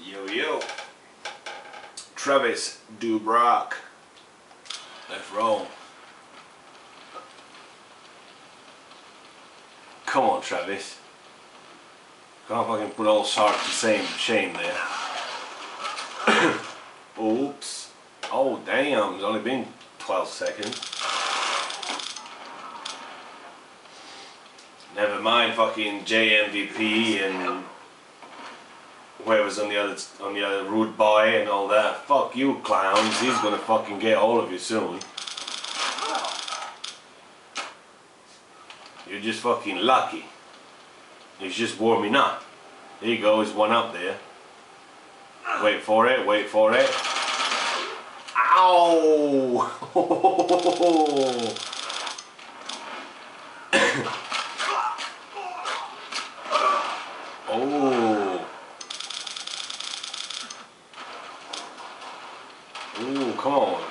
Yo, yo. Travis Dubrock. Let's roll. Come on, Travis. Can't fucking put all Sark to shame there. Oops. Oh, damn. It's only been 12 seconds. Never mind fucking JMVP and whoever's on the other rude boy and all that. Fuck you, clowns. He's gonna fucking get all of you soon. You're just fucking lucky. He's just warming up. There you go, there's one up there. Wait for it, wait for it. Ow! Oh. Ooh, come on.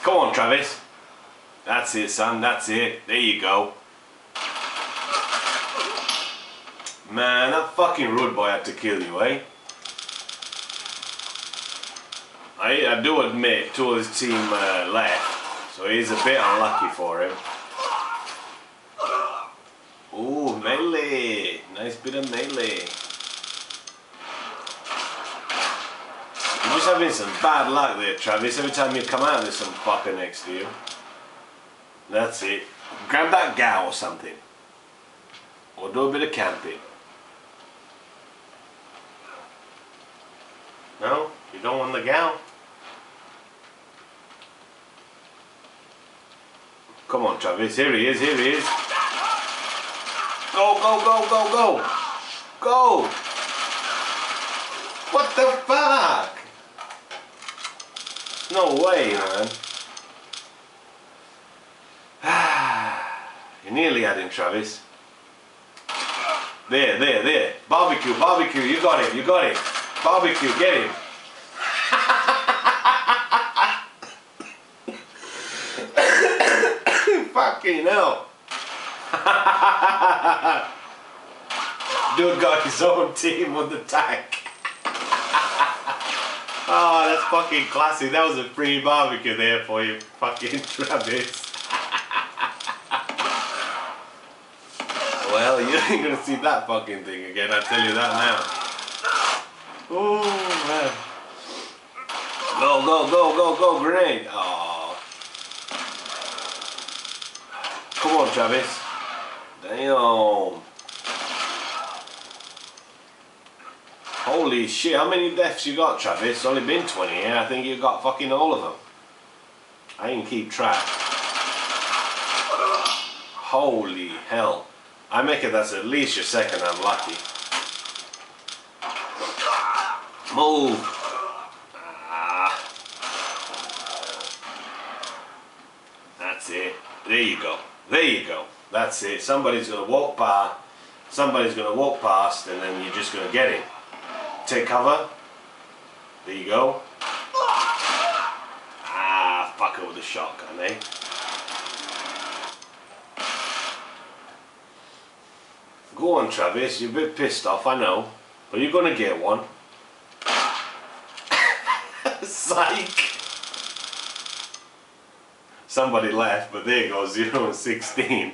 Come on, Travis. That's it, son, that's it. There you go. Man, that fucking rude boy had to kill you, eh? I do admit, two of his team left, so he's a bit unlucky for him. Ooh, melee. Nice bit of melee. You're just having some bad luck there, Travis. Every time you come out, there's some fucker next to you. That's it. Grab that gal or something. Or do a bit of camping. No? You don't want the gal? Come on, Travis. Here he is, here he is. Go, go, go, go, go! Go! What the fuck? No way, man. You nearly had him, Travis. There, there, there. Barbecue, barbecue. You got it, you got it. Barbecue, get him. Fucking hell. Dude got his own team on the tank. Oh, that's fucking classic. That was a free barbecue there for you, fucking Travis. Well, you ain't gonna see that fucking thing again, I tell you that now. Oh man. Go, go, go, go, go, grenade. Oh. Come on, Travis. Damn. Holy shit, how many deaths you got, Travis? It's only been 20 here. I think you got fucking all of them. I didn't keep track. Holy hell. I make it that's at least your second unlucky. Move. Ah. That's it. There you go. There you go. That's it. Somebody's gonna walk by. Somebody's gonna walk past, and then you're just gonna get him. Take cover. There you go. Ah, fucker with a shotgun, eh? Go on, Travis. You're a bit pissed off, I know, but you're gonna get one. Psych. Somebody left, but there goes 0 and 16.